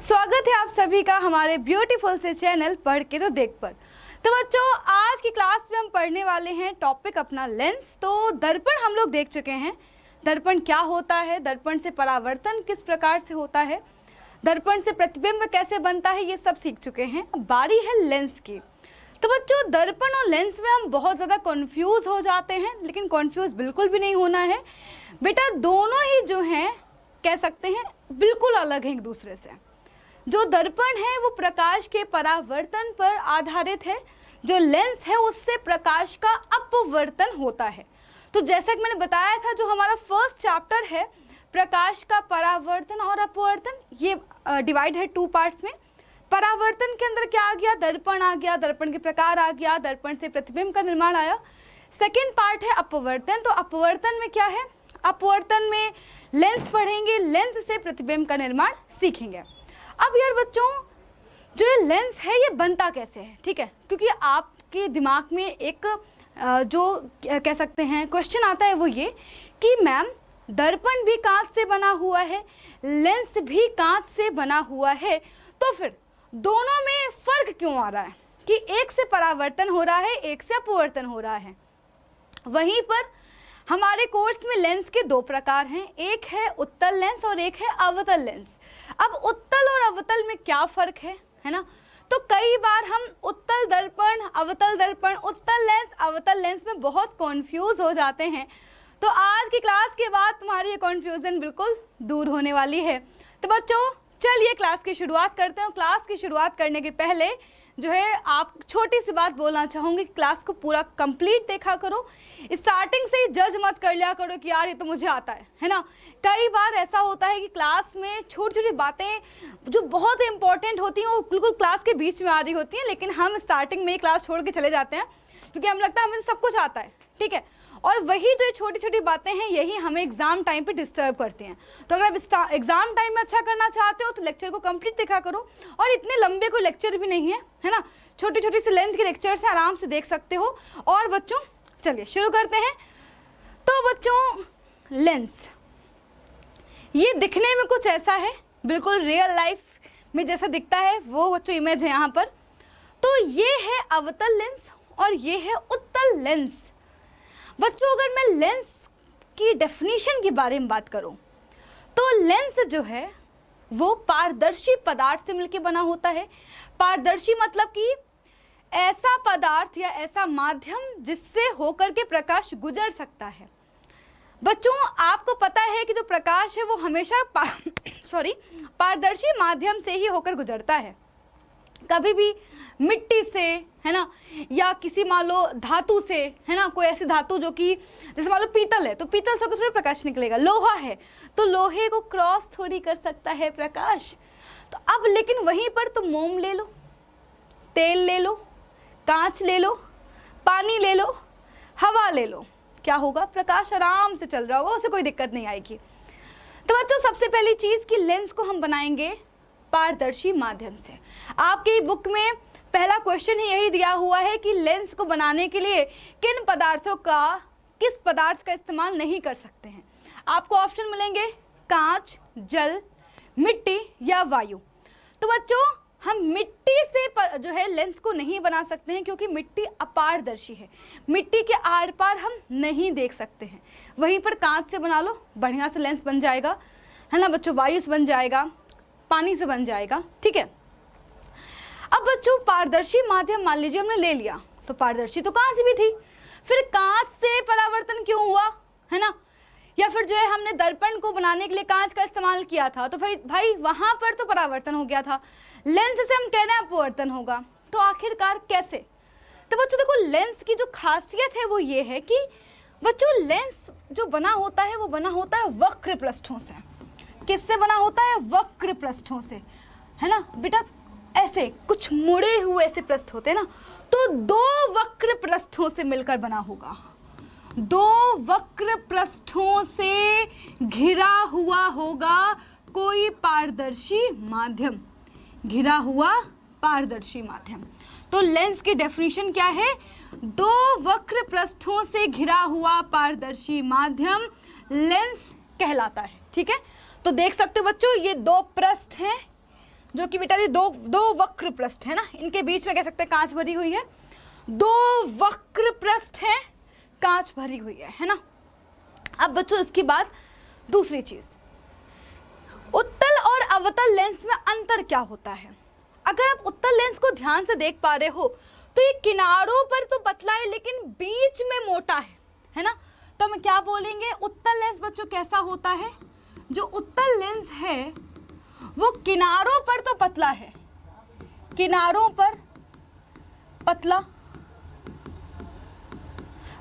स्वागत है आप सभी का हमारे ब्यूटीफुल से चैनल पढ़ के तो देख पर। तो बच्चों, आज की क्लास में हम पढ़ने वाले हैं टॉपिक अपना लेंस। तो दर्पण हम लोग देख चुके हैं, दर्पण क्या होता है, दर्पण से परावर्तन किस प्रकार से होता है, दर्पण से प्रतिबिंब कैसे बनता है, ये सब सीख चुके हैं। अब बारी है लेंस की। तो बच्चों, दर्पण और लेंस में हम बहुत ज़्यादा कन्फ्यूज़ हो जाते हैं, लेकिन कन्फ्यूज़ बिल्कुल भी नहीं होना है बेटा। दोनों ही जो हैं कह सकते हैं बिल्कुल अलग हैं एक दूसरे से। जो दर्पण है वो प्रकाश के परावर्तन पर आधारित है, जो लेंस है उससे प्रकाश का अपवर्तन होता है। तो जैसा कि मैंने बताया था, जो हमारा फर्स्ट चैप्टर है प्रकाश का परावर्तन और अपवर्तन, ये डिवाइड है 2 पार्ट्स में। परावर्तन के अंदर क्या आ गया, दर्पण आ गया, दर्पण के प्रकार आ गया, दर्पण से प्रतिबिंब का निर्माण आया। सेकेंड पार्ट है अपवर्तन। तो अपवर्तन में क्या है, अपवर्तन में लेंस पढ़ेंगे, लेंस से प्रतिबिंब का निर्माण सीखेंगे। अब यार बच्चों, जो ये लेंस है ये बनता कैसे है, ठीक है, क्योंकि आपके दिमाग में एक जो कह सकते हैं क्वेश्चन आता है वो ये कि मैम दर्पण भी कांच से बना हुआ है, लेंस भी कांच से बना हुआ है, तो फिर दोनों में फर्क क्यों आ रहा है कि एक से परावर्तन हो रहा है, एक से अपवर्तन हो रहा है। वहीं पर हमारे कोर्स में लेंस के 2 प्रकार हैं, एक है उत्तल लेंस और एक है अवतल लेंस। अब उत्तल और अवतल में क्या फर्क है ना। तो कई बार हम उत्तल दर्पण, अवतल दर्पण, उत्तल लेंस, अवतल लेंस में बहुत कॉन्फ्यूज हो जाते हैं। तो आज की क्लास के बाद तुम्हारी ये कॉन्फ्यूजन बिल्कुल दूर होने वाली है। तो बच्चों चलिए क्लास की शुरुआत करते हैं। क्लास की शुरुआत करने के पहले जो है आप छोटी सी बात बोलना चाहूँगी, क्लास को पूरा कंप्लीट देखा करो, स्टार्टिंग से ही जज मत कर लिया करो कि यार ये तो मुझे आता है ना। कई बार ऐसा होता है कि क्लास में छोटी छोटी बातें जो बहुत इंपॉर्टेंट होती हैं वो बिल्कुल क्लास के बीच में आ रही होती हैं, लेकिन हम स्टार्टिंग में ही क्लास छोड़ के चले जाते हैं क्योंकि हमें लगता है हमें सब कुछ आता है, ठीक है। और वही जो छोटी छोटी बातें हैं यही हमें एग्जाम टाइम पे डिस्टर्ब करती हैं। तो अगर आप एग्जाम टाइम में अच्छा करना चाहते हो तो लेक्चर को कंप्लीट देखा करो, और इतने लंबे कोई लेक्चर भी नहीं है ना, छोटी छोटी सी लेंथ के लेक्चर से आराम से देख सकते हो। और बच्चों चलिए शुरू करते हैं। तो बच्चों लेंस ये दिखने में कुछ ऐसा है, बिल्कुल रियल लाइफ में जैसा दिखता है वो बच्चों इमेज है यहाँ पर। तो ये है अवतल लेंस और ये है उत्तल लेंस। बच्चों अगर मैं लेंस की डेफिनेशन के बारे में बात करूं तो लेंस जो है वो पारदर्शी पदार्थ से मिलकर बना होता है। पारदर्शी मतलब कि ऐसा पदार्थ या ऐसा माध्यम जिससे होकर के प्रकाश गुजर सकता है। बच्चों आपको पता है कि जो प्रकाश है वो हमेशा पारदर्शी माध्यम से ही होकर गुजरता है। कभी भी मिट्टी से है ना, या किसी मान लो धातु से है ना, कोई ऐसी धातु जो कि जैसे मान लो पीतल है तो पीतल से थोड़ी प्रकाश निकलेगा, लोहा है तो लोहे को क्रॉस थोड़ी कर सकता है प्रकाश। तो अब लेकिन वहीं पर तो मोम ले लो, तेल ले लो, कांच ले लो, पानी ले लो, हवा ले लो, क्या होगा, प्रकाश आराम से चल रहा होगा, उसे कोई दिक्कत नहीं आएगी। तो बच्चों सबसे पहली चीज कि लेंस को हम बनाएंगे पारदर्शी माध्यम से। आपकी बुक में पहला क्वेश्चन ही यही दिया हुआ है कि लेंस को बनाने के लिए किन पदार्थों का, किस पदार्थ का इस्तेमाल नहीं कर सकते हैं। आपको ऑप्शन मिलेंगे कांच, जल, मिट्टी या वायु। तो बच्चों हम मिट्टी से जो है लेंस को नहीं बना सकते हैं क्योंकि मिट्टी अपारदर्शी है, मिट्टी के आर पार हम नहीं देख सकते हैं। वहीं पर कांच से बना लो, बढ़िया से लेंस बन जाएगा है ना बच्चों, वायु से बन जाएगा, पानी से बन जाएगा, ठीक है। अब बच्चों पारदर्शी माध्यम मान लीजिए हमने ले लिया, तो पारदर्शी तो कांच भी थी, फिर कांच से परावर्तन क्यों हुआ है ना, या फिर जो है हमने दर्पण को बनाने के लिए कांच का इस्तेमाल किया था तो भाई वहां पर तो परावर्तन हो गया था। लेंस से हम कह रहे हैं अपवर्तन होगा, तो आखिरकार कैसे। तो बच्चों देखो लेंस की जो खासियत है वो ये है कि बच्चों लेंस जो बना होता है वो बना होता है वक्र पृष्ठों से। किससे बना होता है, वक्र पृष्ठों से, है ना बेटा, ऐसे कुछ मुड़े हुए ऐसे पृष्ठ होते हैं ना, तो 2 वक्र पृष्ठों से मिलकर बना होगा, 2 वक्र पृष्ठों से घिरा हुआ होगा कोई पारदर्शी माध्यम, घिरा हुआ पारदर्शी माध्यम। तो लेंस की डेफिनेशन क्या है, 2 वक्र पृष्ठों से घिरा हुआ पारदर्शी माध्यम लेंस कहलाता है, ठीक है। तो देख सकते हो बच्चों ये 2 पृष्ठ हैं, जो कि बेटा जी दो वक्र पृष्ठ है ना, इनके बीच में कह सकते हैं कांच भरी हुई है, दो वक्र पृष्ठ है, कांच भरी हुई है ना। अब बच्चों इसके बाद दूसरी चीज, उत्तल और अवतल लेंस में अंतर क्या होता है। अगर आप उत्तल लेंस को ध्यान से देख पा रहे हो तो ये किनारों पर तो पतला है लेकिन बीच में मोटा है ना। तो हम क्या बोलेंगे, उत्तल लेंस बच्चों कैसा होता है, जो उत्तल लेंस है वो किनारों पर तो पतला है, किनारों पर पतला,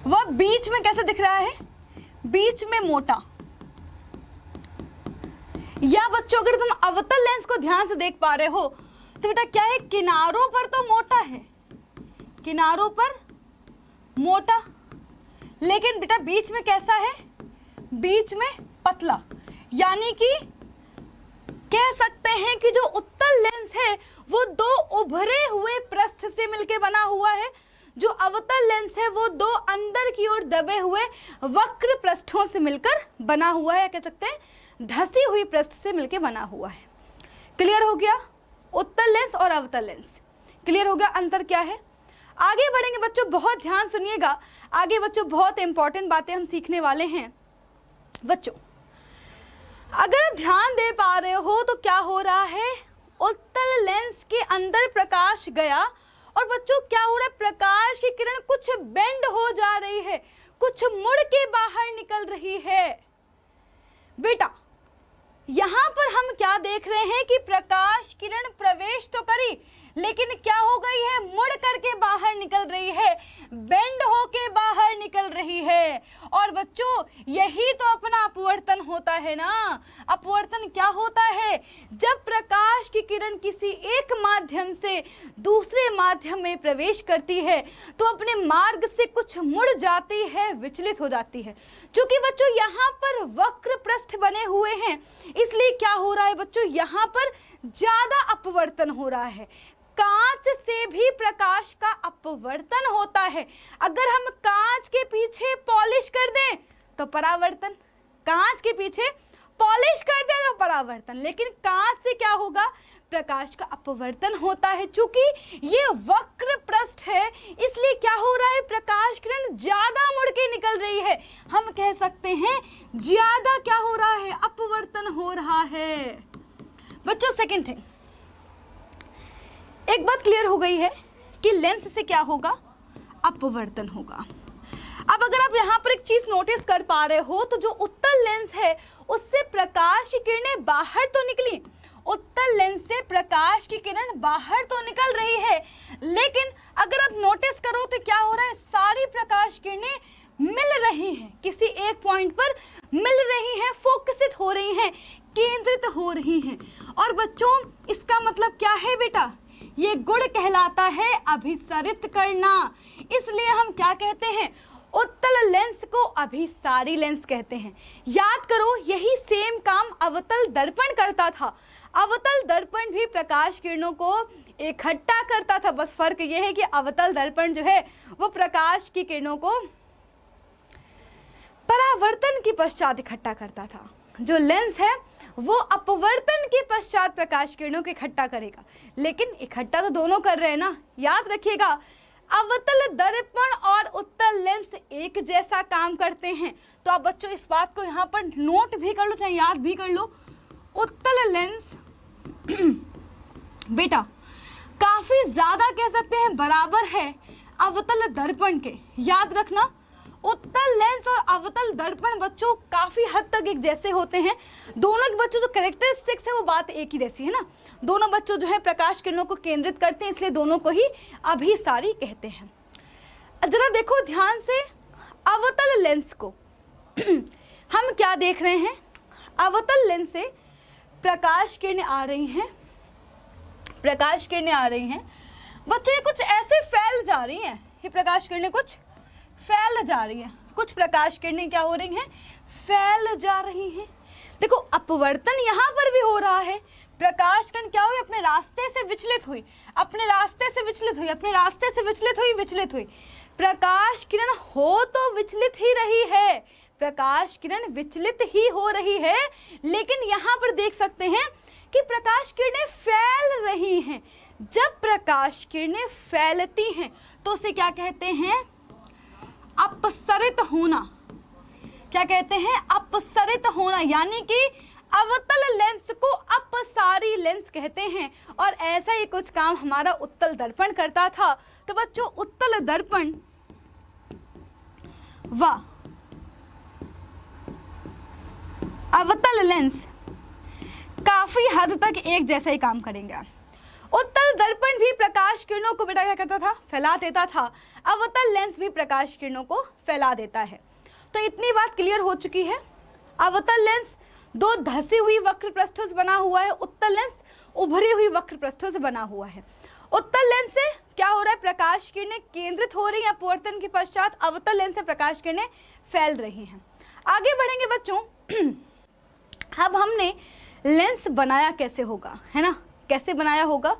वह बीच में कैसे दिख रहा है, बीच में मोटा। या बच्चों अगर तुम अवतल लेंस को ध्यान से देख पा रहे हो तो बेटा क्या है, किनारों पर तो मोटा है, किनारों पर मोटा, लेकिन बेटा बीच में कैसा है, बीच में पतला। यानी कि कह सकते हैं कि जो उत्तल लेंस है वो दो उभरे हुए पृष्ठ से मिलकर बना हुआ है, जो अवतल लेंस है वो दो अंदर की ओर दबे हुए वक्र पृष्ठों से मिलकर बना हुआ है, या कह सकते हैं धसी हुई पृष्ठ से मिलकर बना हुआ है। क्लियर हो गया, उत्तल लेंस और अवतल लेंस क्लियर हो गया, अंतर क्या है। आगे बढ़ेंगे बच्चों, बहुत ध्यान सुनिएगा, आगे बच्चों बहुत इंपॉर्टेंट बातें हम सीखने वाले हैं। बच्चों अगर आप ध्यान दे पा रहे हो तो क्या हो रहा है, उत्तल लेंस के अंदर प्रकाश गया और बच्चों क्या हो रहा है, प्रकाश की किरण कुछ बेंड हो जा रही है, कुछ मुड़ के बाहर निकल रही है। बेटा यहां पर हम क्या देख रहे हैं कि प्रकाश किरण प्रवेश तो करी लेकिन क्या हो गई है, मुड़ करके बाहर निकल रही है, बेंड होके बाहर निकल रही है। और बच्चों यही तो अपना अपवर्तन होता है ना। अपवर्तन क्या होता है, जब प्रकाश की किरण किसी एक माध्यम से दूसरे माध्यम में प्रवेश करती है तो अपने मार्ग से कुछ मुड़ जाती है, विचलित हो जाती है। क्योंकि बच्चों यहाँ पर वक्र पृष्ठ बने हुए हैं इसलिए क्या हो रहा है बच्चों, यहाँ पर ज्यादा अपवर्तन हो रहा है। कांच से भी प्रकाश का अपवर्तन होता है। अगर हम कांच के पीछे पॉलिश कर दें तो परावर्तन, कांच के पीछे पॉलिश कर दें तो परावर्तन, लेकिन कांच से क्या होगा, प्रकाश का अपवर्तन होता है। चूंकि ये वक्र पृष्ठ है इसलिए क्या हो रहा है, प्रकाश किरण ज्यादा मुड़ के निकल रही है। हम कह सकते हैं ज्यादा क्या हो रहा है, अपवर्तन हो रहा है। बच्चों सेकंड थिंग, एक बात क्लियर हो गई है कि लेंस से क्या होगा, अपवर्तन होगा। अब अगर आप यहाँ पर एक चीज नोटिस कर पा रहे हो तो जो उत्तल लेंस है उससे प्रकाश की किरणें बाहर तो निकली, उत्तल लेंस से प्रकाश की किरण बाहर तो निकल रही है, लेकिन अगर आप नोटिस करो तो क्या हो रहा है, सारी प्रकाश किरणें मिल रही हैं, किसी एक पॉइंट पर मिल रही हैं, फोकसित हो रही हैं, केंद्रित हो रही हैं। और बच्चों इसका मतलब क्या है बेटा, ये गुण कहलाता है अभिसरित करना। इसलिए हम क्या कहते हैं, उत्तल लेंस को अभिसारी लेंस कहते हैं। याद करो यही सेम काम अवतल दर्पण करता था। अवतल दर्पण भी प्रकाश किरणों को इकट्ठा करता था, बस फर्क यह है कि अवतल दर्पण जो है वो प्रकाश की किरणों को परावर्तन के पश्चात इकट्ठा करता था। जो लेंस है वो अपवर्तन के पश्चात प्रकाश किरणों को इकट्ठा करेगा, लेकिन इकट्ठा तो दोनों कर रहे हैं ना। याद रखिएगा अवतल दर्पण और उत्तल लेंस एक जैसा काम करते हैं। तो आप बच्चों इस बात को यहाँ पर नोट भी कर लो, चाहे याद भी कर लो। उत्तल लेंस बेटा काफी ज्यादा कह सकते हैं बराबर है अवतल दर्पण के। याद रखना उत्तल लेंस और अवतल दर्पण बच्चों काफी हद तक एक जैसे होते हैं। दोनों के बच्चों जो कैरेक्टरिस्टिक्स है वो बात एक ही जैसी है ना। दोनों बच्चों जो है प्रकाश किरणों को केंद्रित करते हैं, इसलिए दोनों को ही अभिसारी कहते हैं। जरा देखो ध्यान से अवतल लेंस को हम क्या देख रहे हैं, अवतल लेंस से प्रकाश किरणें आ रही हैं, प्रकाश किरणें आ रही हैं बच्चों, ये कुछ ऐसे फैल जा रही हैं, ये प्रकाश किरणें कुछ फैल जा रही हैं, कुछ प्रकाश किरणें क्या हो रही हैं, फैल जा रही हैं। देखो अपवर्तन यहाँ पर भी हो रहा है, प्रकाश किरण क्या हुई, अपने रास्ते से विचलित हुई, अपने रास्ते से विचलित हुई, अपने रास्ते से विचलित हुई, विचलित हुई। प्रकाश किरण हो तो विचलित ही रही है, प्रकाश किरण विचलित ही हो रही है, लेकिन यहाँ पर देख सकते हैं कि प्रकाश किरणें फैल रही हैं। जब प्रकाश किरणें फैलती हैं तो उसे क्या कहते हैं? अपसरित होना। क्या कहते हैं? अपसरित होना, यानी कि अवतल लेंस को अपसारी लेंस कहते हैं। और ऐसा ही कुछ काम हमारा उत्तल दर्पण करता था। तो बच्चों, उत्तल दर्पण व अवतल लेंस काफी हद तक एक जैसा ही काम करेंगे। उत्तल दर्पण भी प्रकाश किरणों को बेटा क्या करता था? फैला देता था। अवतल लेंस भी प्रकाश किरणों को फैला देता है। तो इतनी बात क्लियर हो चुकी है। अवतल लेंस दो धसी हुई वक्र पृष्ठों से बना हुआ है, उत्तल लेंस उभरी हुई वक्र पृष्ठों से बना हुआ है। उत्तल लेंस से क्या हो रहा है? प्रकाश किरणें केंद्रित हो रही हैं अपवर्तन के पश्चात। अवतल लेंस से प्रकाश किरणें फैल रही हैं। आगे बढ़ेंगे बच्चों। अब हमने लेंस बनाया कैसे होगा, है ना? कैसे बनाया होगा?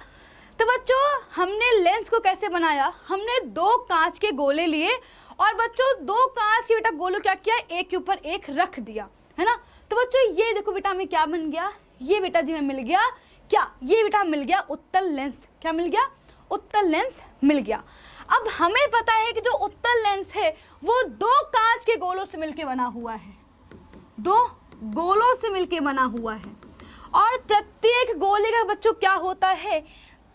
तो बच्चों, हमने लेंस को कैसे बनाया? हमने दो कांच के गोले लिए और बच्चों दो कांच के बेटा गोलों क्या किया? एक के ऊपर एक रख दिया, है ना? तो बच्चों ये देखो बेटा हमें क्या बन गया? ये बेटा जी हमें मिल गया क्या? ये बेटा मिल गया उत्तल लेंस। क्या मिल गया? उत्तल लेंस मिल गया। अब हमें पता है कि जो उत्तल लेंस है वो दो कांच के गोलों से मिलकर बना हुआ है, दो गोलों से मिलकर बना हुआ है। और प्रत्येक गोले का बच्चों क्या होता है?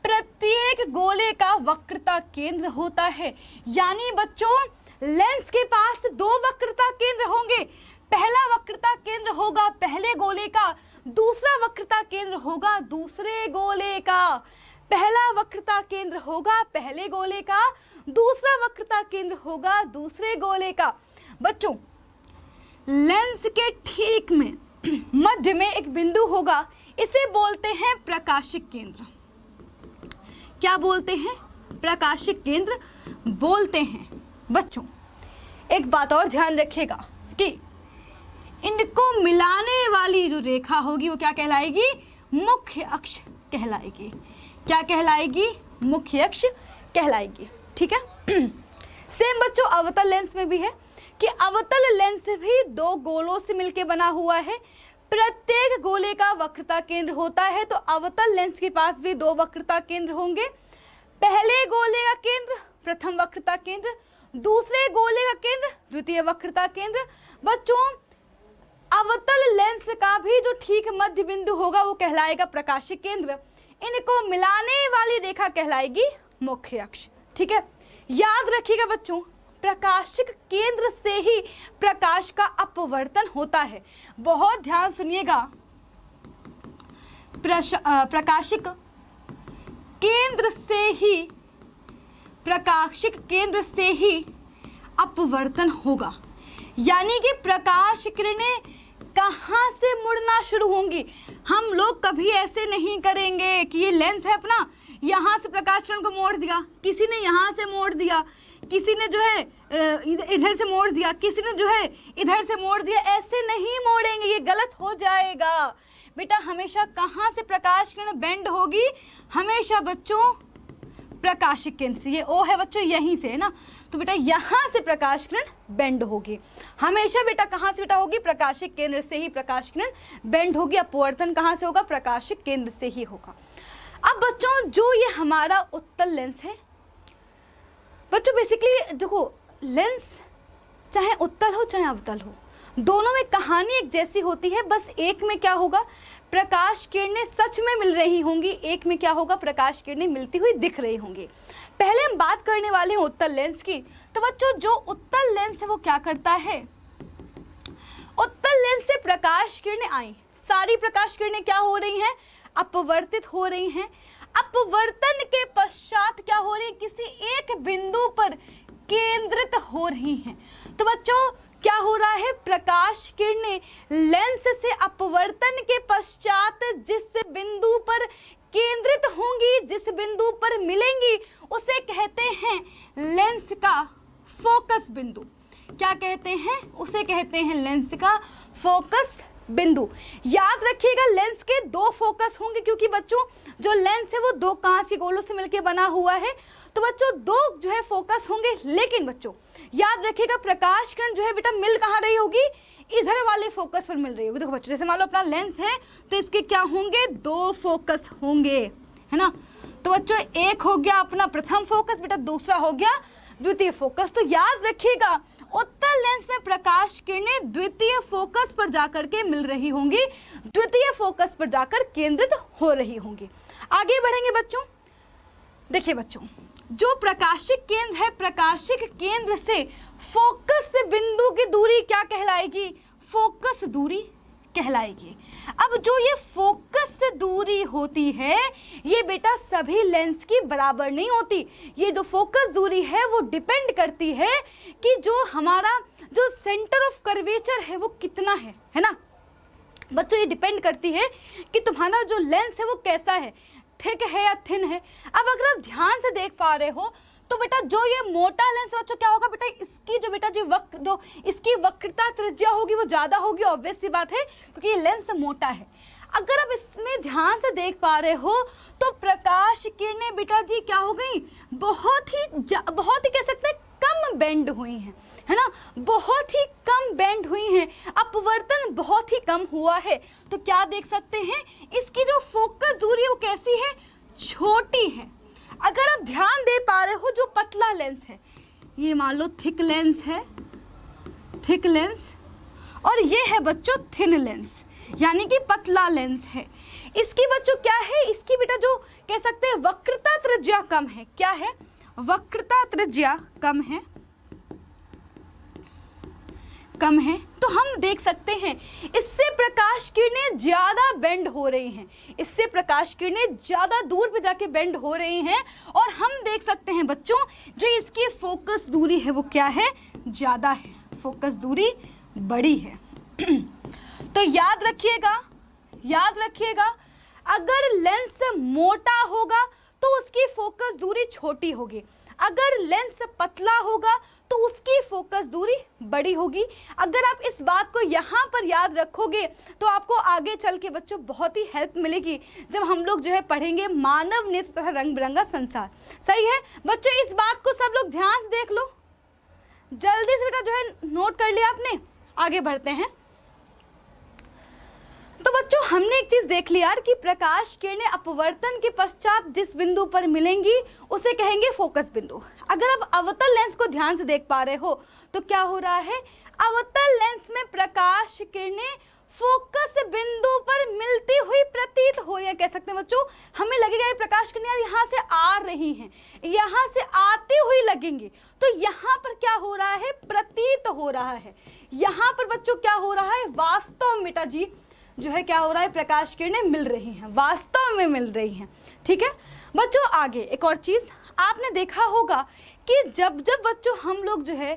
प्रत्येक गोले का वक्रता केंद्र होता है। यानी बच्चों लेंस के पास दो वक्रता केंद्र होंगे। पहला वक्रता केंद्र होगा पहले गोले का, दूसरा वक्रता केंद्र होगा दूसरे गोले का। पहला वक्रता केंद्र होगा पहले गोले का, दूसरा वक्रता केंद्र होगा दूसरे गोले का। बच्चों लेंस के ठीक में मध्य में एक बिंदु होगा, इसे बोलते हैं प्रकाशिक केंद्र। क्या बोलते हैं? प्रकाशिक केंद्र बोलते हैं। बच्चों एक बात और ध्यान रखिएगा कि इनको मिलाने वाली जो रेखा होगी वो क्या कहलाएगी? मुख्य अक्ष कहलाएगी। क्या कहलाएगी? मुख्य अक्ष कहलाएगी। ठीक है। सेम बच्चों अवतल लेंस में भी है कि अवतल लेंस भी दो गोलों से मिलकर बना हुआ है। प्रत्येक गोले का वक्रता केंद्र होता है। तो अवतल लेंस के पास भी दो वक्रता केंद्र होंगे। पहले गोले का केंद्र प्रथम वक्रता केंद्र, दूसरे गोले का केंद्र द्वितीय वक्रता केंद्र। बच्चों अवतल लेंस का भी जो ठीक मध्य बिंदु होगा वो कहलाएगा प्रकाशिक केंद्र। इनको मिलाने वाली रेखा कहलाएगी मुख्य अक्ष। ठीक है। याद रखिएगा बच्चों, प्रकाशिक केंद्र से ही प्रकाश का अपवर्तन होता है। बहुत ध्यान सुनिएगा। प्रकाशिक केंद्र से ही अपवर्तन होगा। यानी कि प्रकाश किरणें कहाँ से मुड़ना शुरू होंगी? हम लोग कभी ऐसे नहीं करेंगे कि ये लेंस है अपना, यहाँ से प्रकाश किरण को मोड़ दिया, किसी ने यहाँ से मोड़ दिया, किसी ने जो है इधर से मोड़ दिया, किसी ने जो है इधर से मोड़ दिया। ऐसे नहीं मोड़ेंगे, ये गलत हो जाएगा। बेटा हमेशा कहाँ से प्रकाश किरण बेंड होगी? हमेशा बच्चों प्रकाशिक केंद्र से। ये ओ है बच्चों यहीं से, है ना? तो बेटा यहाँ से प्रकाश किरण बेंड होगी हमेशा। बेटा कहाँ से बेटा होगी? प्रकाशिक केंद्र से ही प्रकाश किरण बेंड होगी। अपवर्तन कहाँ से होगा? प्रकाशिक केंद्र से ही होगा। अब बच्चों जो ये हमारा उत्तल लेंस है, बच्चों बेसिकली देखो लेंस चाहे उत्तल हो चाहे अवतल हो, दोनों में कहानी एक जैसी होती है। बस एक में क्या होगा? प्रकाश किरणें सच में मिल रही होंगी, एक में क्या होगा? प्रकाश किरणें मिलती हुई दिख रही होंगी। पहले हम बात करने वाले हैं उत्तल लेंस की। तो बच्चों जो उत्तल लेंस है वो क्या करता है? उत्तल लेंस से प्रकाश किरणें आई, सारी प्रकाश किरणें क्या हो रही हैं? अपवर्तित हो रही हैं। अपवर्तन के पश्चात क्या हो रही है? किसी एक बिंदु पर केंद्रित हो रही हैं। तो बच्चों क्या हो रहा है? प्रकाश किरणें लेंस से अपवर्तन के पश्चात जिस बिंदु पर केंद्रित होंगी, जिस बिंदु पर मिलेंगी, उसे कहते हैं लेंस का फोकस बिंदु। क्या कहते हैं? उसे कहते हैं लेंस का फोकस बिंदु। याद रखिएगा लेंस के दो फोकस होंगे, क्योंकि बच्चों जो लेंस है वो दो कांच के गोलों से मिलकर बना हुआ है। तो बच्चों दो जो है फोकस होंगे। लेकिन बच्चों याद रखिएगा प्रकाश किरण जो है बेटा मिल कहाँ रही होगी? इधर वाले फोकस पर मिल रही होगी। देखो बच्चों, जैसे मान लो अपना लेंस है तो इसके क्या होंगे, 2 फोकस होंगे, है ना। तो बच्चों एक हो गया अपना प्रथम फोकस बेटा, दूसरा हो गया द्वितीय फोकस। तो याद रखिएगा उत्तल लेंस में प्रकाश किरणें द्वितीय फोकस पर जाकर के मिल रही होंगी, द्वितीय फोकस पर जाकर केंद्रित हो रही होंगी। आगे बढ़ेंगे बच्चों। देखिए बच्चों, जो प्रकाशिक केंद्र है, प्रकाशिक केंद्र से फोकस से बिंदु की दूरी क्या कहलाएगी, फोकस दूरी कहलाएगी। अब जो ये फोकस से दूरी होती है ये बेटा सभी लेंस की बराबर नहीं होती। ये जो फोकस दूरी है वो डिपेंड करती है कि जो हमारा जो सेंटर ऑफ कर्वेचर है वो कितना है ना बच्चों। ये डिपेंड करती है कि तुम्हारा जो लेंस है वो कैसा है, थिक है या थिन है। अब अगर आप ध्यान से देख पा रहे हो तो बेटा जो ये मोटा लेंस बच्चों क्या होगा बेटा, इसकी जो बेटा जो इसकी वक्रता त्रिज्या होगी वो ज़्यादा होगी, ऑब्वियस सी बात है क्योंकि ये लेंस मोटा है। अगर आप इसमें ध्यान से देख पा रहे हो तो प्रकाश किरणें बेटा जी क्या हो गई, बहुत ही कह सकते हैं कम बेंड हुई हैं, है ना, बहुत ही कम बेंड हुई हैं, अपवर्तन बहुत ही कम हुआ है। तो क्या देख सकते हैं, इसकी जो फोकस दूरी है वो कैसी है, छोटी है। अगर आप ध्यान दे पा रहे हो जो पतला लेंस है, ये मान लो थिक लेंस है, थिक लेंस, और ये है बच्चों थिन लेंस यानी कि पतला लेंस है। इसकी बच्चों क्या है, इसकी बेटा जो कह सकते हैं वक्रता त्रिज्या कम है। क्या है, वक्रता त्रिज्या कम है, कम है। तो हम देख सकते हैं इससे प्रकाश किरणें ज्यादा बेंड हो रही हैं, इससे प्रकाश किरणें ज्यादा दूर पे जाके बेंड हो रही हैं, और हम देख सकते हैं बच्चों जो इसकी फोकस दूरी है वो क्या है, ज्यादा है, फोकस दूरी बड़ी है। तो याद रखिएगा अगर लेंस मोटा होगा तो उसकी फोकस दूरी छोटी होगी, अगर लेंस पतला होगा तो उसकी फोकस दूरी बड़ी होगी। अगर आप इस बात को यहाँ पर याद रखोगे तो आपको आगे चल के बच्चों बहुत ही हेल्प मिलेगी जब हम लोग जो है पढ़ेंगे मानव नेत्र तथा रंग बिरंगा संसार। सही है बच्चों, इस बात को सब लोग ध्यान से देख लो, जल्दी से बेटा जो है नोट कर लिया आपने। आगे बढ़ते हैं। तो बच्चों हमने एक चीज देख ली यार कि प्रकाश किरणें अपवर्तन के पश्चात जिस बिंदु पर मिलेंगी उसे कहेंगे फोकस बिंदु। अगर आप अवतल लेंस को ध्यान से देख पा रहे हो तो क्या हो रहा है, अवतल लेंस में प्रकाश किरणें फोकस बिंदु पर मिलती हुई प्रतीत हो रही है। कह सकते हैं बच्चों, हमें लगेगा ये प्रकाश किरणें यार यहाँ से आ रही हैं, यहाँ से आती हुई लगेंगी, तो यहाँ पर क्या हो रहा है, प्रतीत हो रहा है। यहाँ पर बच्चों क्या हो रहा है, वास्तव में बेटा जी जो है क्या हो रहा है, प्रकाश किरणें मिल रही हैं, वास्तव में मिल रही हैं। ठीक है बच्चों। आगे एक और चीज़ आपने देखा होगा कि जब जब बच्चों हम लोग जो है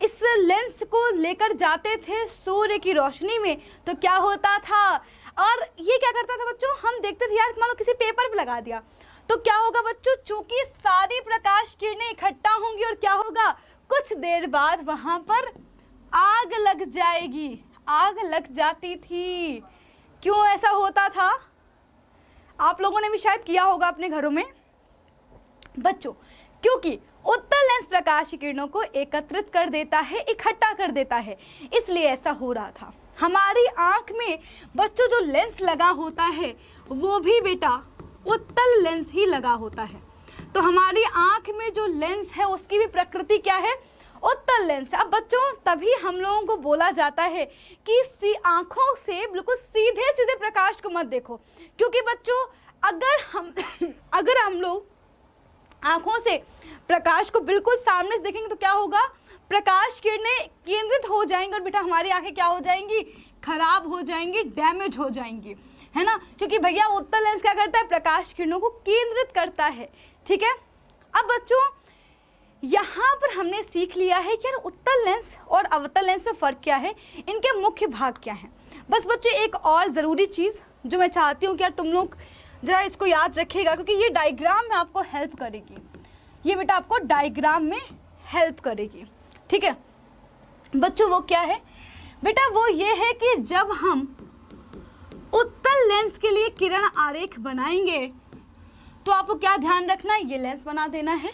इस लेंस को लेकर जाते थे सूर्य की रोशनी में तो क्या होता था, और ये क्या करता था बच्चों, हम देखते थे यार मान लो किसी पेपर पे लगा दिया तो क्या होगा बच्चों, चूंकि सारी प्रकाश किरणें इकट्ठा होंगी और क्या होगा, कुछ देर बाद वहां पर आग लग जाएगी, आग लग जाती थी। क्यों ऐसा होता था, आप लोगों ने भी शायद किया होगा अपने घरों में बच्चों, क्योंकि उत्तल लेंस प्रकाश की किरणों को एकत्रित कर देता है, इकट्ठा कर देता है, इसलिए ऐसा हो रहा था। हमारी आंख में बच्चों जो लेंस लगा होता है वो भी बेटा उत्तल लेंस ही लगा होता है। तो हमारी आंख में जो लेंस है उसकी भी प्रकृति क्या है, उत्तल लेंस। अब बच्चों तभी हम लोगों को बोला जाता है कि आंखों से बिल्कुल सीधे सीधे प्रकाश को मत देखो, क्योंकि बच्चों अगर हम लोग आंखों से प्रकाश को बिल्कुल सामने से देखेंगे तो क्या होगा, प्रकाश किरणें केंद्रित हो जाएंगी और बेटा हमारी आंखें क्या हो जाएंगी, खराब हो जाएंगी, डैमेज हो जाएंगी, है ना, क्योंकि भैया उत्तल लेंस क्या करता है, प्रकाश किरणों को केंद्रित करता है। ठीक है। अब बच्चों यहाँ पर हमने सीख लिया है कि यार उत्तल लेंस और अवतल लेंस में फ़र्क क्या है, इनके मुख्य भाग क्या हैं। बस बच्चों एक और ज़रूरी चीज़ जो मैं चाहती हूँ कि यार तुम लोग ज़रा इसको याद रखिएगा, क्योंकि ये डायग्राम में आपको हेल्प करेगी, ये बेटा आपको डायग्राम में हेल्प करेगी। ठीक है बच्चों, वो क्या है बेटा, वो ये है कि जब हम उत्तल लेंस के लिए किरण आरेख बनाएंगे तो आपको क्या ध्यान रखना है, ये लेंस बना देना है।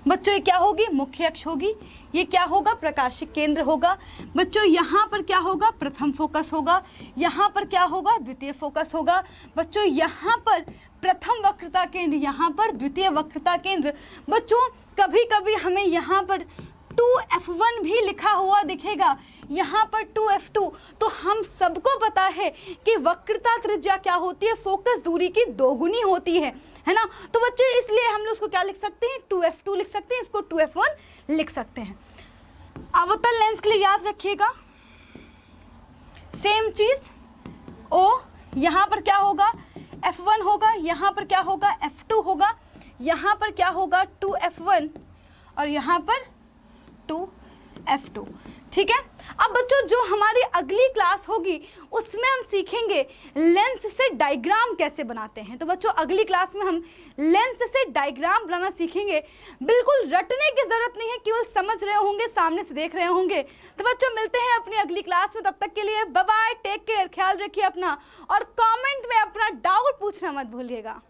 बच्चों ये क्या होगी, मुख्य अक्ष होगी। ये क्या होगा, प्रकाशिक केंद्र होगा। बच्चों यहाँ पर क्या होगा, प्रथम फोकस होगा। यहाँ पर क्या होगा, द्वितीय फोकस होगा। बच्चों यहाँ पर प्रथम वक्रता केंद्र, यहाँ पर द्वितीय वक्रता केंद्र। बच्चों कभी कभी हमें यहाँ पर 2F1 भी लिखा हुआ दिखेगा, यहाँ पर 2F2। तो हम सबको पता है कि वक्रता त्रिज्या क्या होती है, फोकस दूरी की दोगुनी होती है ना। तो बच्चों इसलिए हम लोग उसको क्या लिख सकते हैं, 2F2 लिख सकते हैं, इसको 2F1 लिख सकते हैं। अवतल लेंस के लिए याद रखिएगा सेम चीज, ओ यहाँ पर क्या होगा, F1 होगा, यहाँ पर क्या होगा, F2 होगा, यहाँ पर क्या होगा 2F1 और यहाँ पर 2F2। ठीक है। अब बच्चों जो हमारी अगली क्लास होगी उसमें हम सीखेंगे लेंस से डायग्राम कैसे बनाते हैं। तो बच्चों अगली क्लास में हम लेंस से डायग्राम बनाना सीखेंगे। बिल्कुल रटने की जरूरत नहीं है, केवल समझ रहे होंगे, सामने से देख रहे होंगे। तो बच्चों मिलते हैं अपनी अगली क्लास में, तब तक के लिए बाय बाय, टेक केयर, ख्याल रखिए अपना, और कमेंट में अपना डाउट पूछना मत भूलिएगा।